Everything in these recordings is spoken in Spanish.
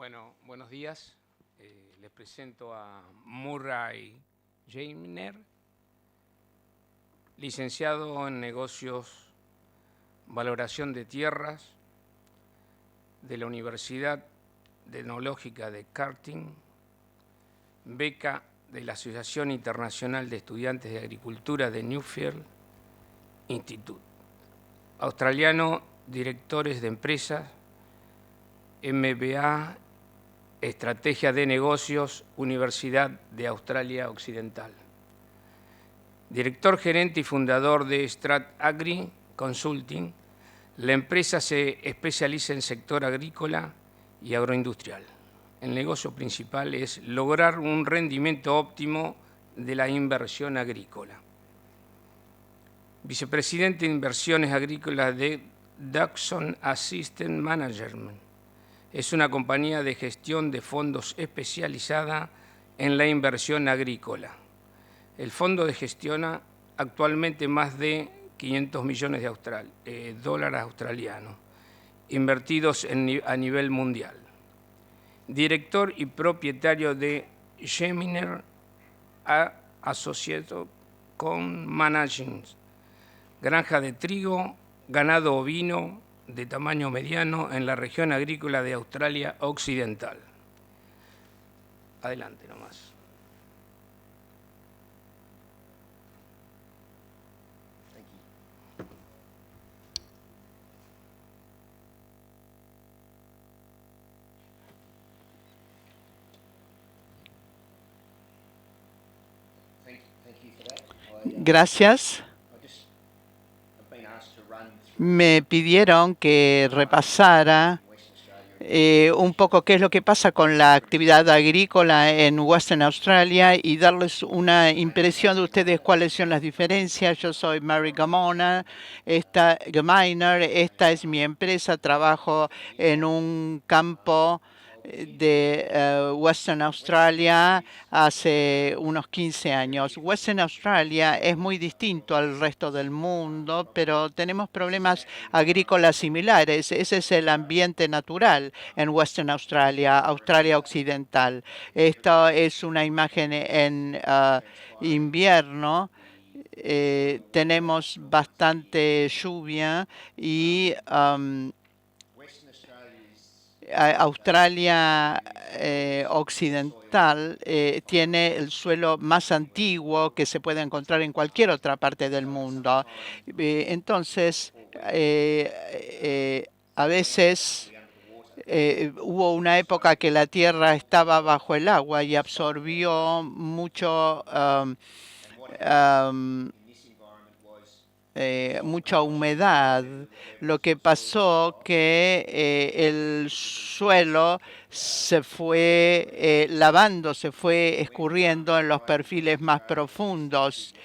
Bueno, buenos días. Les presento a Murray Jaimner, licenciado en Negocios, Valoración de Tierras de la Universidad Tecnológica de Karting, beca de la Asociación Internacional de Estudiantes de Agricultura de Newfield Institute. Australiano, directores de empresas, MBA, Estrategia de Negocios, Universidad de Australia Occidental. Director gerente y fundador de Strat Agri Consulting, la empresa se especializa en sector agrícola y agroindustrial. El negocio principal es lograr un rendimiento óptimo de la inversión agrícola. Vicepresidente de Inversiones Agrícolas de Dodson Asset Management. Es una compañía de gestión de fondos especializada en la inversión agrícola. El fondo gestiona actualmente más de 500 millones de dólares australianos, invertidos a nivel mundial. Director y propietario de Geminer Associates con Managing, granja de trigo, ganado ovino de tamaño mediano en la región agrícola de Australia Occidental. Adelante nomás. Gracias. Me pidieron que repasara un poco qué es lo que pasa con la actividad agrícola en Western Australia y darles una impresión de ustedes cuáles son las diferencias. Yo soy Mary Gaminer, esta es mi empresa, trabajo en un campo de Western Australia hace unos 15 años. Western Australia es muy distinto al resto del mundo, pero tenemos problemas agrícolas similares. Ese es el ambiente natural en Western Australia, Australia Occidental. Esto es una imagen en invierno. Tenemos bastante lluvia y Australia Occidental tiene el suelo más antiguo que se puede encontrar en cualquier otra parte del mundo. Entonces, a veces hubo una época que la tierra estaba bajo el agua y absorbió mucho mucha humedad, lo que pasó que el suelo se fue lavando, se fue escurriendo en los perfiles más profundos.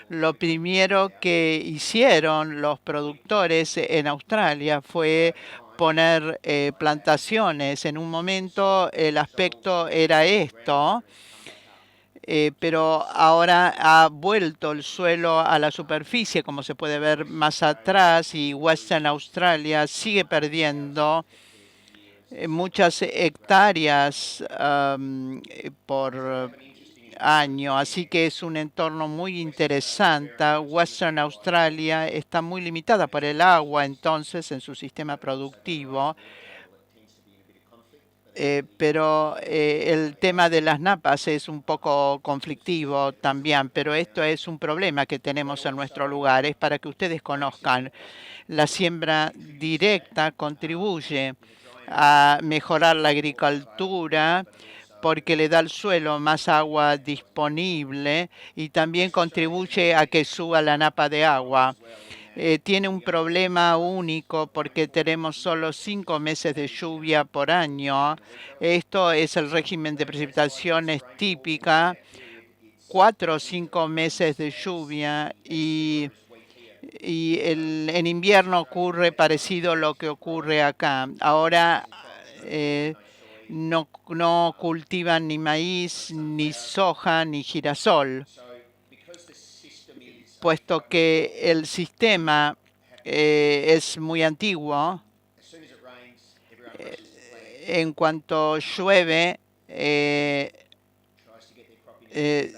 Lo primero que hicieron los productores en Australia fue poner plantaciones. En un momento el aspecto era esto. Pero ahora ha vuelto el suelo a la superficie, como se puede ver más atrás, y Western Australia sigue perdiendo muchas hectáreas por año, así que es un entorno muy interesante. Western Australia está muy limitada por el agua, entonces, en su sistema productivo. Pero el tema de las napas es un poco conflictivo también, pero esto es un problema que tenemos en nuestro lugar. Es para que ustedes conozcan. La siembra directa contribuye a mejorar la agricultura porque le da al suelo más agua disponible y también contribuye a que suba la napa de agua. Tiene un problema único porque tenemos solo 5 meses de lluvia por año. Esto es el régimen de precipitaciones típica, 4 o 5 meses de lluvia en invierno ocurre parecido a lo que ocurre acá. Ahora no cultivan ni maíz, ni soja, ni girasol, puesto que el sistema es muy antiguo. en cuanto llueve,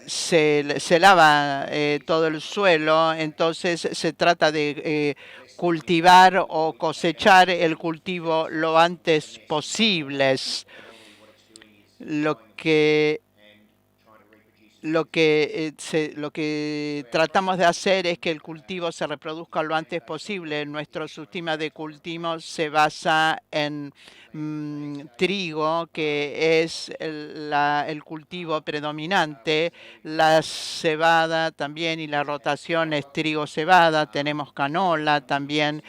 se lava todo el suelo, entonces se trata de cultivar o cosechar el cultivo lo antes posible. Lo que lo que tratamos de hacer es que el cultivo se reproduzca lo antes posible. Nuestro sistema de cultivo se basa en trigo, que es el cultivo predominante, la cebada también, y la rotación es trigo-cebada. Tenemos canola también.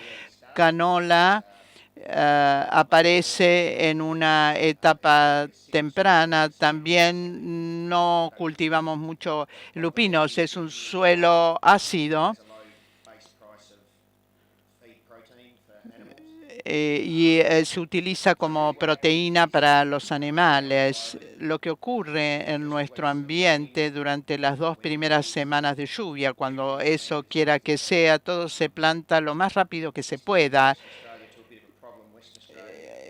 Canola aparece en una etapa temprana. También no cultivamos mucho lupinos, es un suelo ácido y se utiliza como proteína para los animales. Lo que ocurre en nuestro ambiente durante las 2 primeras semanas de lluvia, cuando eso quiera que sea, todo se planta lo más rápido que se pueda.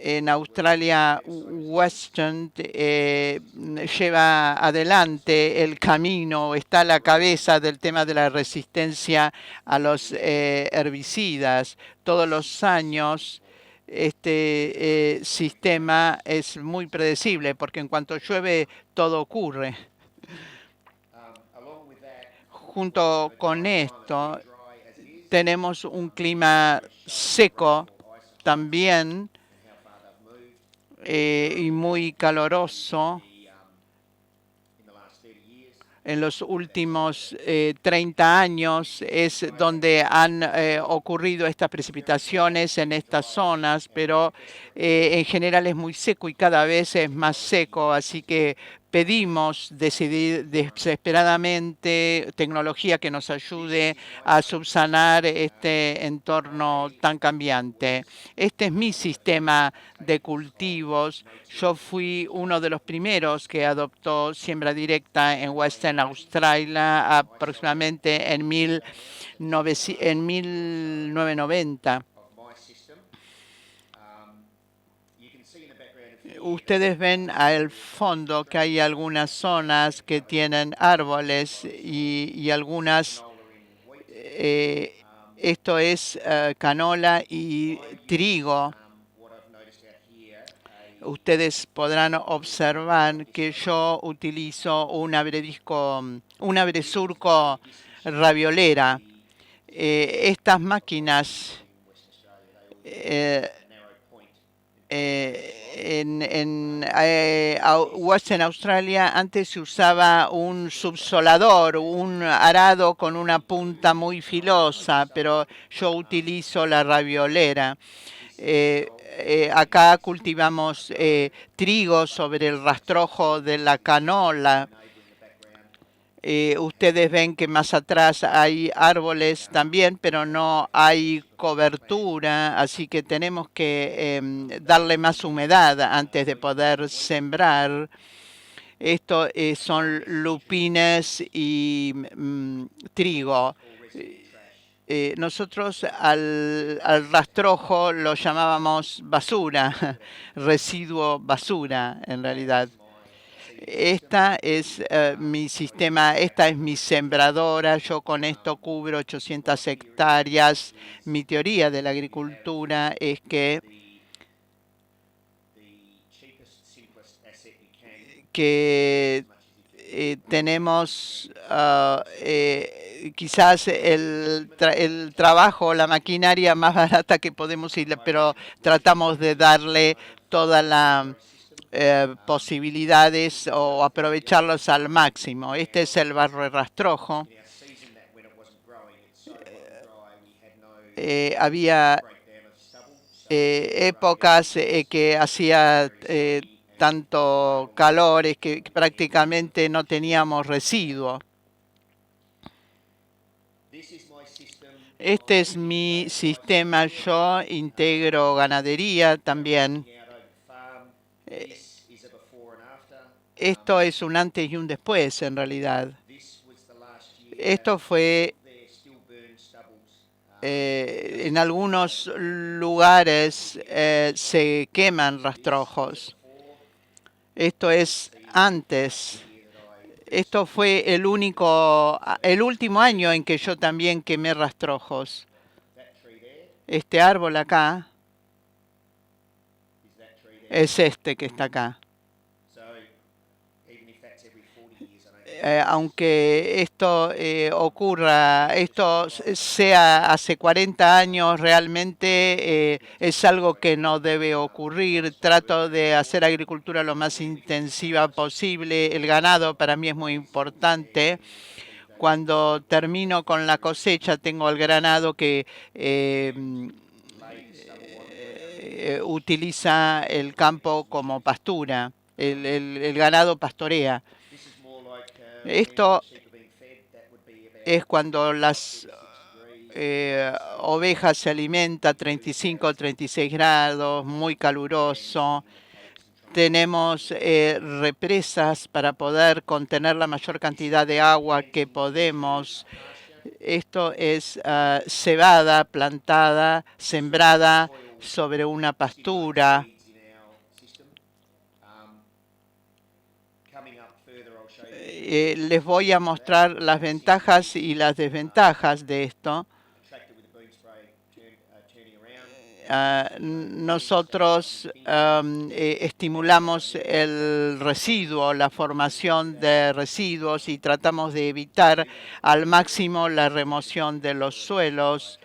En Australia, Western lleva adelante el camino, está a la cabeza del tema de la resistencia a los herbicidas. Todos los años este sistema es muy predecible, porque en cuanto llueve todo ocurre. Junto con esto, tenemos un clima seco también, y muy caluroso. En los últimos 30 años es donde han ocurrido estas precipitaciones en estas zonas, pero en general es muy seco y cada vez es más seco, así que pedimos desesperadamente tecnología que nos ayude a subsanar este entorno tan cambiante. Este es mi sistema de cultivos. Yo fui uno de los primeros que adoptó siembra directa en Western Australia aproximadamente en 1990. Ustedes ven al fondo que hay algunas zonas que tienen árboles y algunas, esto es canola y trigo. Ustedes podrán observar que yo utilizo un abresurco raviolera. Estas máquinas en Western Australia antes se usaba un subsolador, un arado con una punta muy filosa, pero yo utilizo la raviolera. Acá cultivamos trigo sobre el rastrojo de la canola. Ustedes ven que más atrás hay árboles también, pero no hay cobertura, así que tenemos que darle más humedad antes de poder sembrar. Esto son lupines y trigo. Nosotros al rastrojo lo llamábamos basura, residuo basura en realidad. Esta es mi sistema, esta es mi sembradora. Yo con esto cubro 800 hectáreas. Mi teoría de la agricultura es que tenemos quizás el trabajo, la maquinaria más barata que podemos ir, pero tratamos de darle toda la posibilidades o aprovecharlos al máximo. Este es el barro de rastrojo. Había épocas que hacía tanto calor que prácticamente no teníamos residuo. Este es mi sistema. Yo integro ganadería también. Esto es un antes y un después, en realidad. Esto fue En algunos lugares se queman rastrojos. Esto es antes. Esto fue el último año en que yo también quemé rastrojos. Este árbol acá es este que está acá. Aunque esto ocurra, esto sea hace 40 años, realmente es algo que no debe ocurrir. Trato de hacer agricultura lo más intensiva posible. El ganado para mí es muy importante. Cuando termino con la cosecha, tengo el ganado que utiliza el campo como pastura. El ganado pastorea. Esto es cuando las ovejas se alimentan 35 o 36 grados, muy caluroso. Tenemos represas para poder contener la mayor cantidad de agua que podemos. Esto es cebada plantada, sembrada sobre una pastura. Les voy a mostrar las ventajas y las desventajas de esto. Nosotros estimulamos el residuo, la formación de residuos y tratamos de evitar al máximo la remoción de los suelos.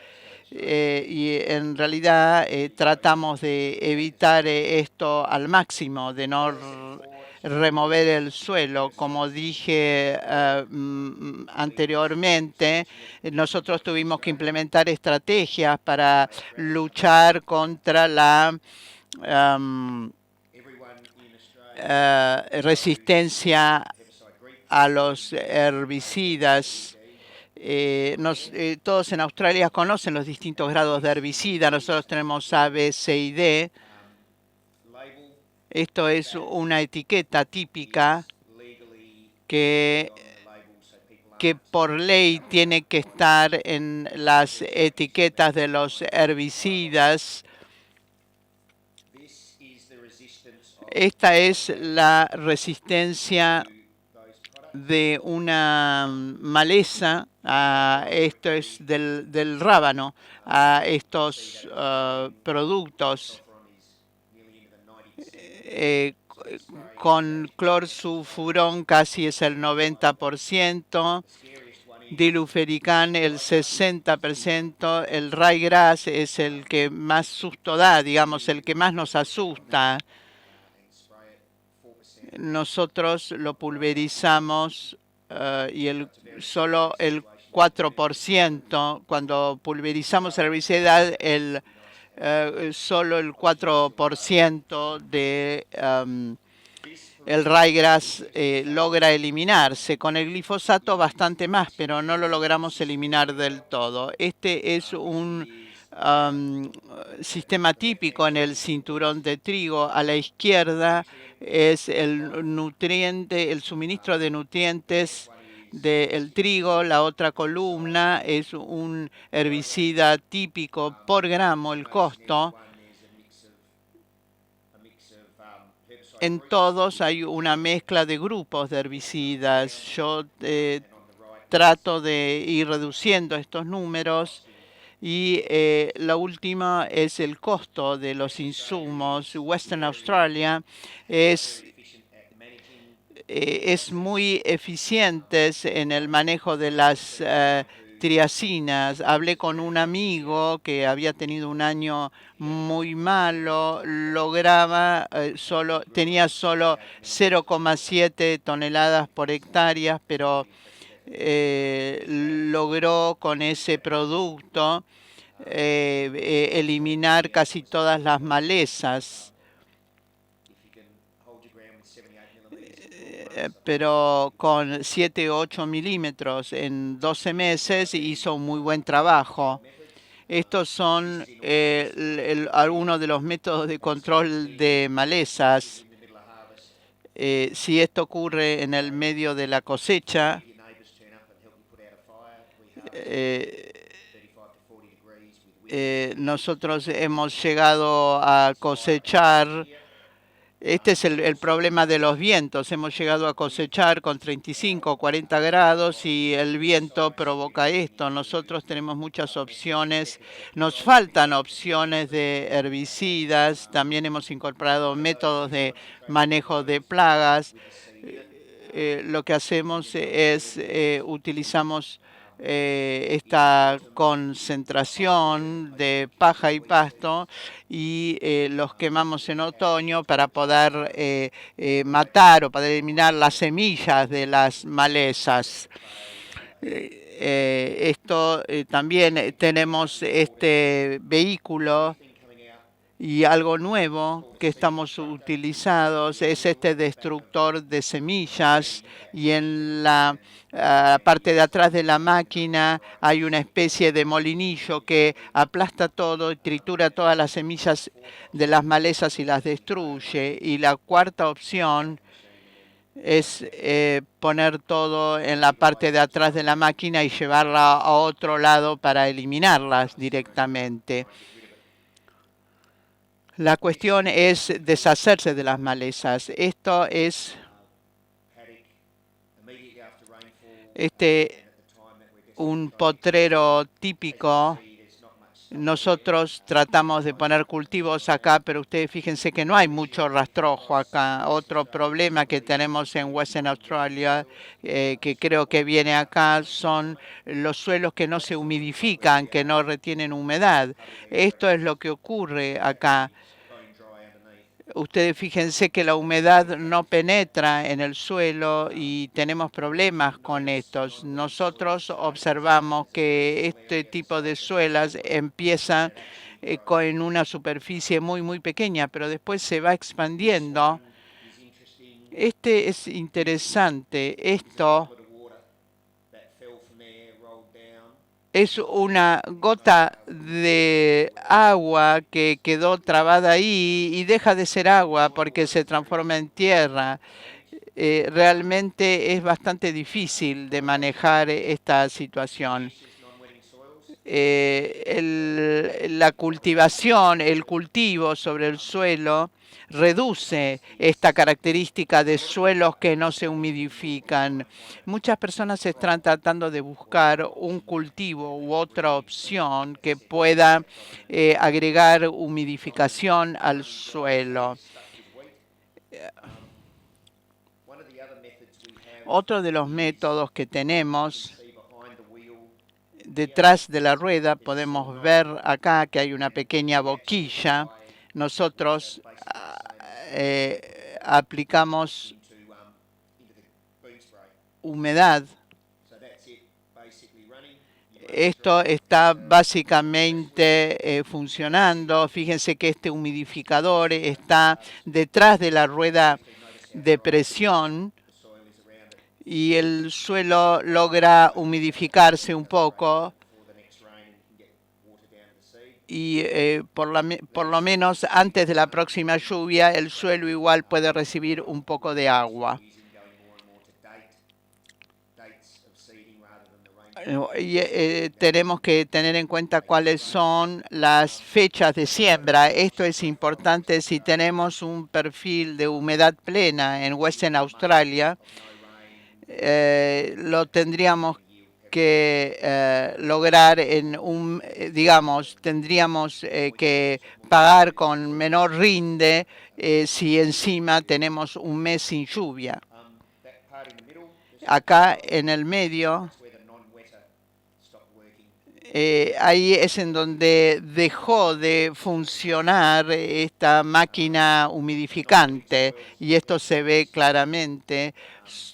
Y en realidad tratamos de evitar esto al máximo, de no remover el suelo. Como dije anteriormente, nosotros tuvimos que implementar estrategias para luchar contra la resistencia a los herbicidas. Todos en Australia conocen los distintos grados de herbicida. Nosotros tenemos A, B, C y D. Esto es una etiqueta típica que por ley tiene que estar en las etiquetas de los herbicidas. Esta es la resistencia de una maleza, esto es del rábano, a estos productos. Con clorsulfurón casi es el 90%, diluferican el 60%, el ryegrass es el que más susto da, digamos, el que más nos asusta. Nosotros lo pulverizamos y solo el 4%, cuando pulverizamos el herbicida, solo el 4% de el ryegrass logra eliminarse. Con el glifosato bastante más, pero no lo logramos eliminar del todo. Este es un sistema típico en el cinturón de trigo. A la izquierda es el nutriente, el suministro de nutrientes del trigo. La otra columna es un herbicida típico por gramo, el costo. En todos hay una mezcla de grupos de herbicidas. Yo trato de ir reduciendo estos números. Y la última es el costo de los insumos. Western Australia es muy eficiente en el manejo de las triacinas. Hablé con un amigo que había tenido un año muy malo, tenía solo 0,7 toneladas por hectárea, pero logró con ese producto eliminar casi todas las malezas. Pero con 7 o 8 milímetros en 12 meses hizo un muy buen trabajo. Estos son algunos de los métodos de control de malezas. Si esto ocurre en el medio de la cosecha, nosotros hemos llegado a cosechar. Este es el problema de los vientos. Hemos llegado a cosechar con 35 o 40 grados y el viento provoca esto. Nosotros tenemos muchas opciones. Nos faltan opciones de herbicidas. También hemos incorporado métodos de manejo de plagas. Lo que hacemos es utilizamos esta concentración de paja y pasto y los quemamos en otoño para poder matar o para eliminar las semillas de las malezas. También tenemos este vehículo y algo nuevo que estamos utilizando es este destructor de semillas y en la parte de atrás de la máquina hay una especie de molinillo que aplasta todo y tritura todas las semillas de las malezas y las destruye. Y la cuarta opción es poner todo en la parte de atrás de la máquina y llevarla a otro lado para eliminarlas directamente. La cuestión es deshacerse de las malezas. Esto es un potrero típico. Nosotros tratamos de poner cultivos acá, pero ustedes fíjense que no hay mucho rastrojo acá. Otro problema que tenemos en Western Australia, que creo que viene acá, son los suelos que no se humidifican, que no retienen humedad. Esto es lo que ocurre acá. Ustedes fíjense que la humedad no penetra en el suelo y tenemos problemas con estos. Nosotros observamos que este tipo de suelas empieza con una superficie muy pequeña, pero después se va expandiendo. Este es interesante. Esto es una gota de agua que quedó trabada ahí y deja de ser agua porque se transforma en tierra. Realmente es bastante difícil de manejar esta situación. La cultivación, el cultivo sobre el suelo reduce esta característica de suelos que no se humidifican. Muchas personas están tratando de buscar un cultivo u otra opción que pueda agregar humidificación al suelo. Otro de los métodos que tenemos detrás de la rueda, podemos ver acá que hay una pequeña boquilla. Nosotros aplicamos humedad. Esto está básicamente funcionando. Fíjense que este humidificador está detrás de la rueda de presión y el suelo logra humidificarse un poco y por lo menos antes de la próxima lluvia el suelo igual puede recibir un poco de agua. Y tenemos que tener en cuenta cuáles son las fechas de siembra. Esto es importante si tenemos un perfil de humedad plena en Western Australia. Lo tendríamos que lograr tendríamos que pagar con menor rinde si encima tenemos un mes sin lluvia. Acá en el medio, ahí es en donde dejó de funcionar esta máquina humidificante y esto se ve claramente.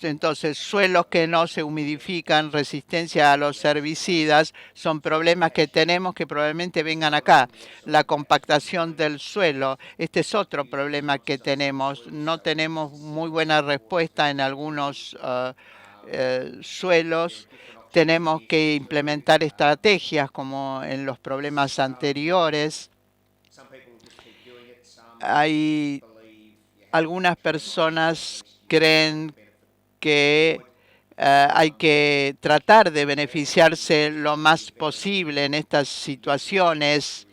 Entonces, suelos que no se humidifican, resistencia a los herbicidas, son problemas que tenemos que probablemente vengan acá. La compactación del suelo, este es otro problema que tenemos. No tenemos muy buena respuesta en algunos suelos. Tenemos que implementar estrategias como en los problemas anteriores. Hay algunas personas creen que hay que tratar de beneficiarse lo más posible en estas situaciones.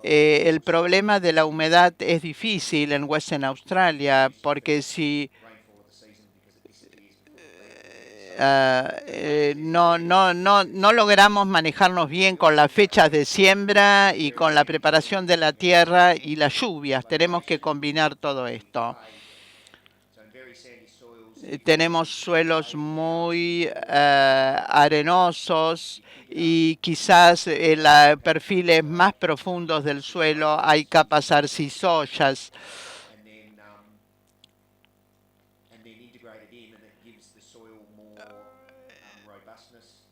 El problema de la humedad es difícil en Western Australia porque si no logramos manejarnos bien con las fechas de siembra y con la preparación de la tierra y las lluvias. Tenemos que combinar todo esto. Tenemos suelos muy arenosos y quizás en los perfiles más profundos del suelo hay capas arcillosas.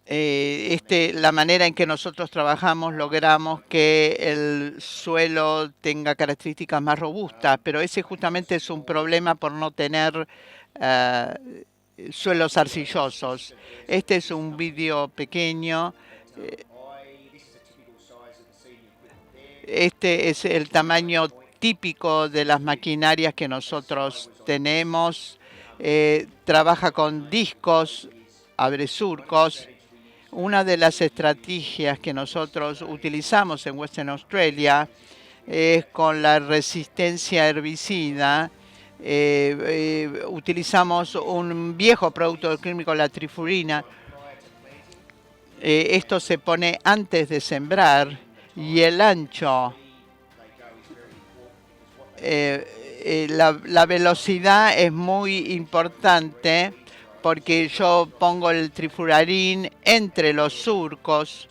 La manera en que nosotros trabajamos logramos que el suelo tenga características más robustas, pero ese justamente es un problema por no tener suelos arcillosos. Este es un vídeo pequeño. Este es el tamaño típico de las maquinarias que nosotros tenemos. Trabaja con discos, abre surcos. Una de las estrategias que nosotros utilizamos en Western Australia es con la resistencia herbicida. Utilizamos un viejo producto químico, la trifurina. Esto se pone antes de sembrar y el ancho. La velocidad es muy importante porque yo pongo el trifurarín entre los surcos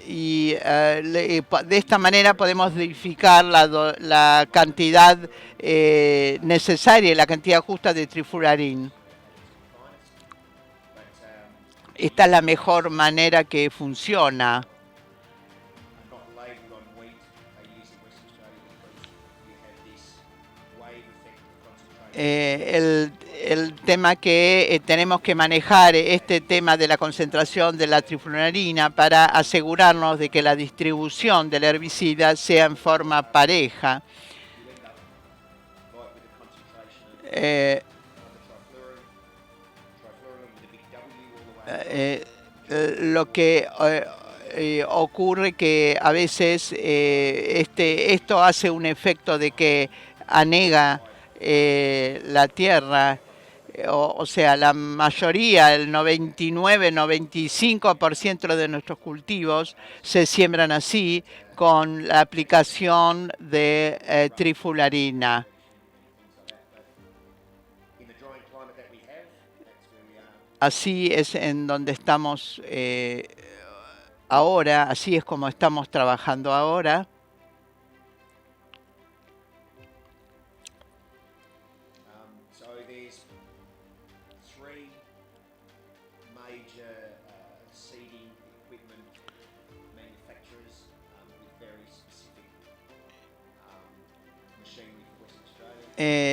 y de esta manera podemos verificar la cantidad necesaria y la cantidad justa de trifurarín. Esta es la mejor manera que funciona. El tema que tenemos que manejar este tema de la concentración de la trifluorina para asegurarnos de que la distribución del herbicida sea en forma pareja. Lo que ocurre que a veces esto hace un efecto de que anega la tierra, o sea, la mayoría, el 99-95% de nuestros cultivos se siembran así con la aplicación de trifluorina. Así es en donde estamos ahora, así es como estamos trabajando ahora.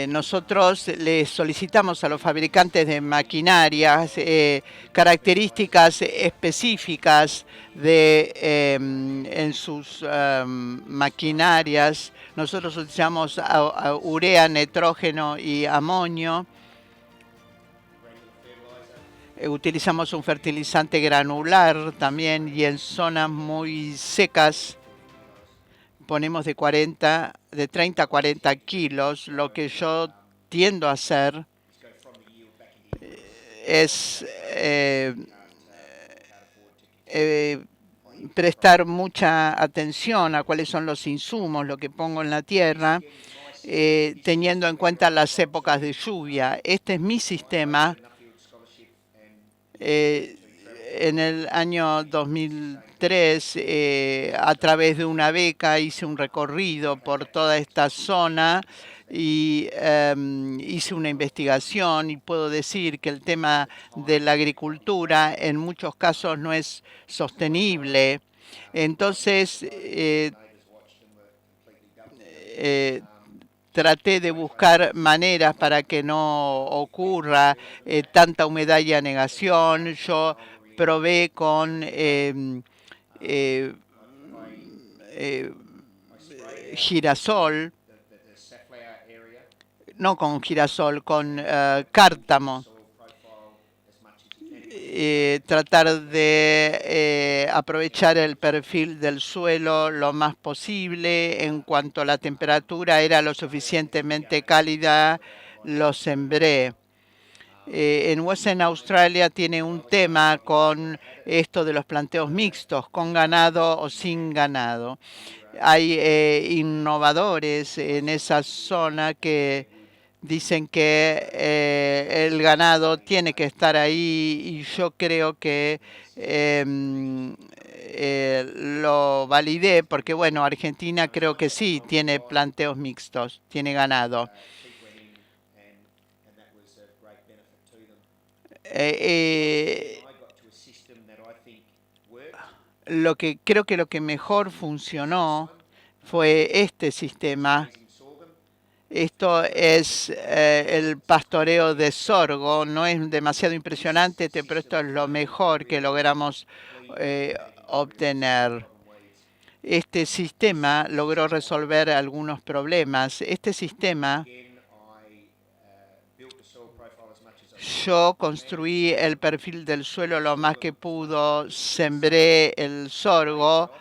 Nosotros les solicitamos a los fabricantes de maquinarias características específicas en sus maquinarias. Nosotros utilizamos urea, nitrógeno y amonio. Utilizamos un fertilizante granular también y en zonas muy secas ponemos de 30 a 40 kilos. Lo que yo tiendo a hacer es prestar mucha atención a cuáles son los insumos, lo que pongo en la tierra, teniendo en cuenta las épocas de lluvia. Este es mi sistema. En el año 2003, a través de una beca, hice un recorrido por toda esta zona y hice una investigación y puedo decir que el tema de la agricultura en muchos casos no es sostenible. Entonces, traté de buscar maneras para que no ocurra tanta humedad y anegación. Yo probé con girasol. no con girasol, con cártamo. Tratar de aprovechar el perfil del suelo lo más posible. En cuanto a la temperatura era lo suficientemente cálida, lo sembré. En Western Australia tiene un tema con esto de los planteos mixtos, con ganado o sin ganado. Hay innovadores en esa zona que dicen que el ganado tiene que estar ahí y yo creo que lo validé porque, bueno, Argentina creo que sí tiene planteos mixtos, tiene ganado. Creo que lo que mejor funcionó fue este sistema. Esto es el pastoreo de sorgo. No es demasiado impresionante, pero esto es lo mejor que logramos obtener. Este sistema logró resolver algunos problemas. Este sistema, yo construí el perfil del suelo lo más que pudo, sembré el sorgo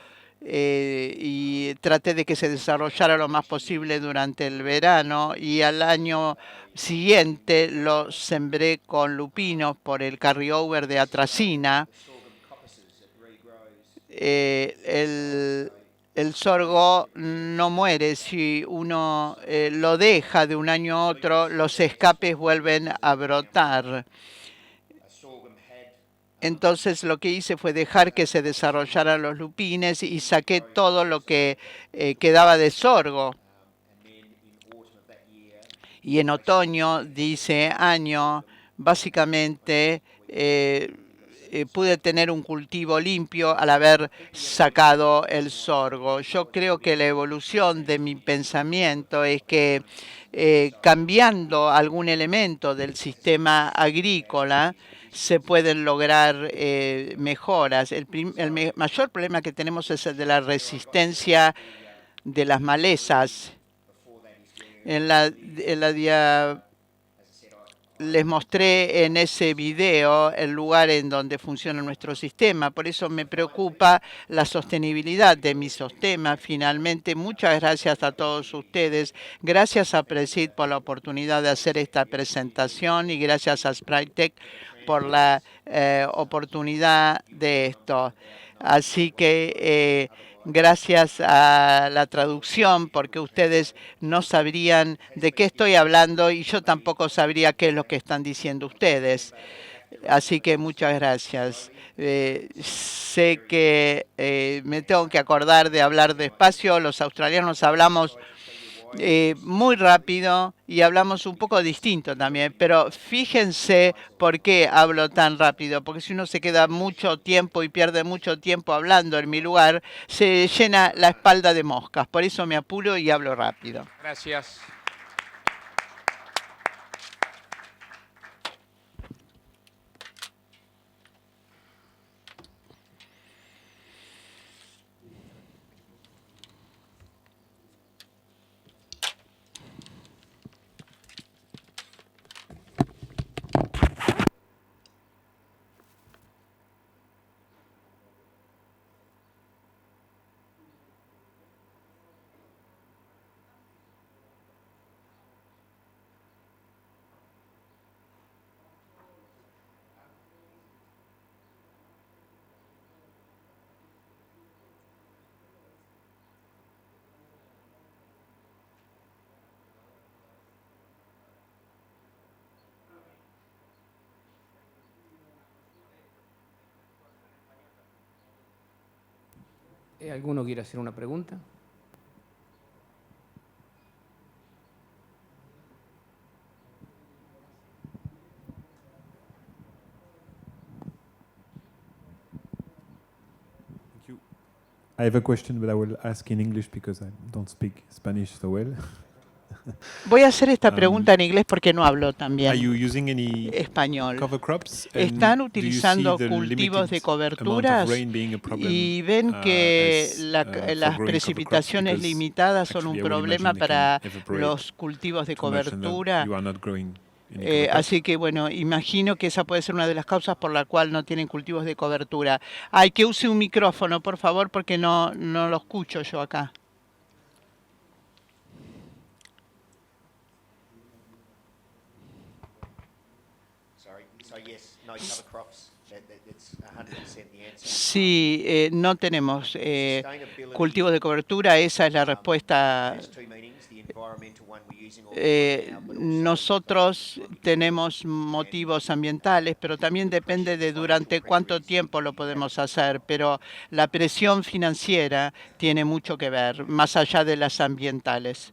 y traté de que se desarrollara lo más posible durante el verano y al año siguiente lo sembré con lupinos por el carryover de atracina. El sorgo no muere si uno lo deja de un año a otro, los escapes vuelven a brotar. Entonces lo que hice fue dejar que se desarrollaran los lupines y saqué todo lo que quedaba de sorgo. Y en otoño de ese año, básicamente, pude tener un cultivo limpio al haber sacado el sorgo. Yo creo que la evolución de mi pensamiento es que cambiando algún elemento del sistema agrícola, se pueden lograr mejoras. El mayor problema que tenemos es el de la resistencia de las malezas. Les mostré en ese video el lugar en donde funciona nuestro sistema. Por eso me preocupa la sostenibilidad de mi sistema. Finalmente, muchas gracias a todos ustedes. Gracias a Presid por la oportunidad de hacer esta presentación y gracias a Sprytech por la oportunidad de esto. Así que gracias a la traducción, porque ustedes no sabrían de qué estoy hablando y yo tampoco sabría qué es lo que están diciendo ustedes. Así que muchas gracias. Sé que me tengo que acordar de hablar despacio. Los australianos hablamos muy rápido y hablamos un poco distinto también, pero fíjense por qué hablo tan rápido, porque si uno se queda mucho tiempo y pierde mucho tiempo hablando en mi lugar, se llena la espalda de moscas, por eso me apuro y hablo rápido. Gracias. ¿Alguno quiere hacer una pregunta? Thank you. I have a question, but I will ask in English because I don't speak Spanish so well. Voy a hacer esta pregunta en inglés porque no hablo Are también you using any español. cover crops? ¿Están And do you see utilizando the cultivos de limited amount of coberturas rain being a problem y ven que as las for growing cover crops? precipitaciones Because limitadas son un actually, I would problema imagine they can para evaporate los cultivos de too much and then cobertura? you are not growing any cover crops. Así que bueno, imagino que esa puede ser una de las causas por la cual no tienen cultivos de cobertura. Hay que use un micrófono, por favor, porque no lo escucho yo acá. Sí, no tenemos cultivos de cobertura, esa es la respuesta. Nosotros tenemos motivos ambientales, pero también depende de durante cuánto tiempo lo podemos hacer, pero la presión financiera tiene mucho que ver, más allá de las ambientales.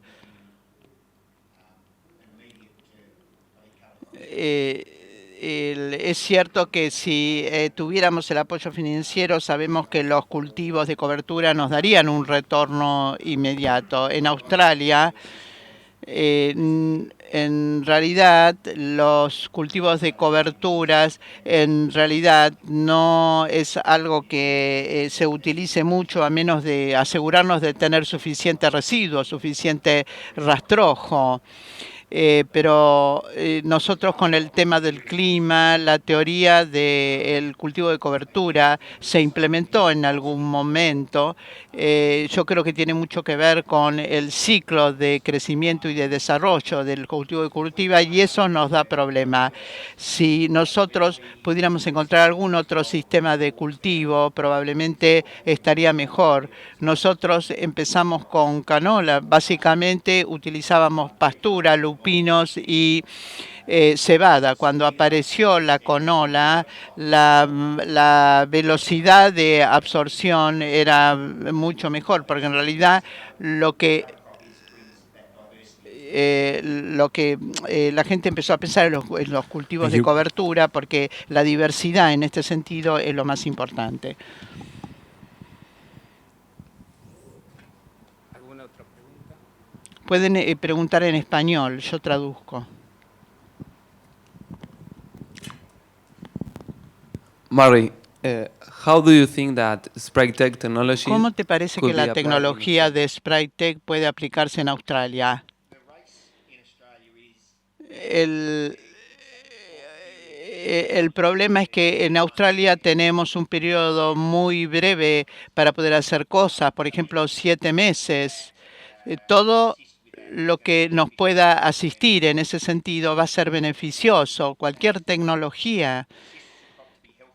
Es cierto que si tuviéramos el apoyo financiero, sabemos que los cultivos de cobertura nos darían un retorno inmediato. En Australia, en realidad, los cultivos de coberturas, en realidad, no es algo que se utilice mucho, a menos de asegurarnos de tener suficiente residuo, suficiente rastrojo. Pero nosotros con el tema del clima, la teoría del cultivo de cobertura se implementó en algún momento. Yo creo que tiene mucho que ver con el ciclo de crecimiento y de desarrollo del cultivo de cobertura y eso nos da problema. Si nosotros pudiéramos encontrar algún otro sistema de cultivo, probablemente estaría mejor. Nosotros empezamos con canola, básicamente utilizábamos pastura, lupinos y cebada. Cuando apareció la canola, la velocidad de absorción era mucho mejor, porque en realidad lo que la gente empezó a pensar en los cultivos de cobertura, porque la diversidad en este sentido es lo más importante. ¿Alguna otra pregunta? Pueden preguntar en español, yo traduzco. Murray, how do you think that SpriteTech technology ¿Cómo te parece could que be la applied in tecnología Australia? de SpriteTech puede aplicarse en Australia? El problema es que en Australia tenemos un periodo muy breve para poder hacer cosas, por ejemplo, 7 meses. Todo lo que nos pueda asistir en ese sentido va a ser beneficioso. Cualquier tecnología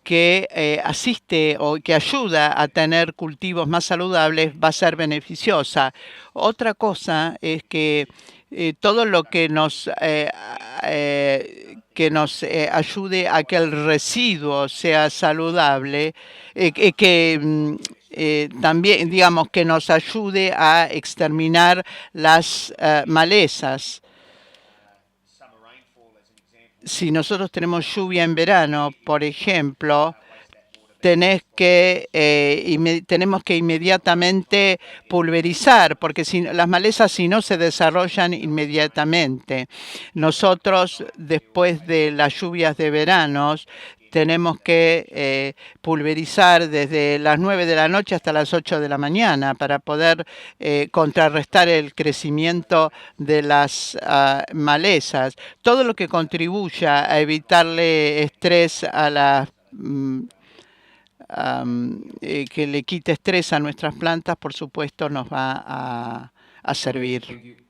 que asiste o que ayuda a tener cultivos más saludables va a ser beneficiosa. Otra cosa es que todo lo que nos ayude a que el residuo sea saludable, también, digamos, que nos ayude a exterminar las malezas. Si nosotros tenemos lluvia en verano, por ejemplo, tenemos que inmediatamente pulverizar, porque las malezas si no se desarrollan inmediatamente. Nosotros, después de las lluvias de veranos, tenemos que pulverizar desde las 9 de la noche hasta las 8 de la mañana para poder contrarrestar el crecimiento de las malezas. Todo lo que contribuya a evitarle estrés a las que le quite estrés a nuestras plantas, por supuesto, nos va a servir.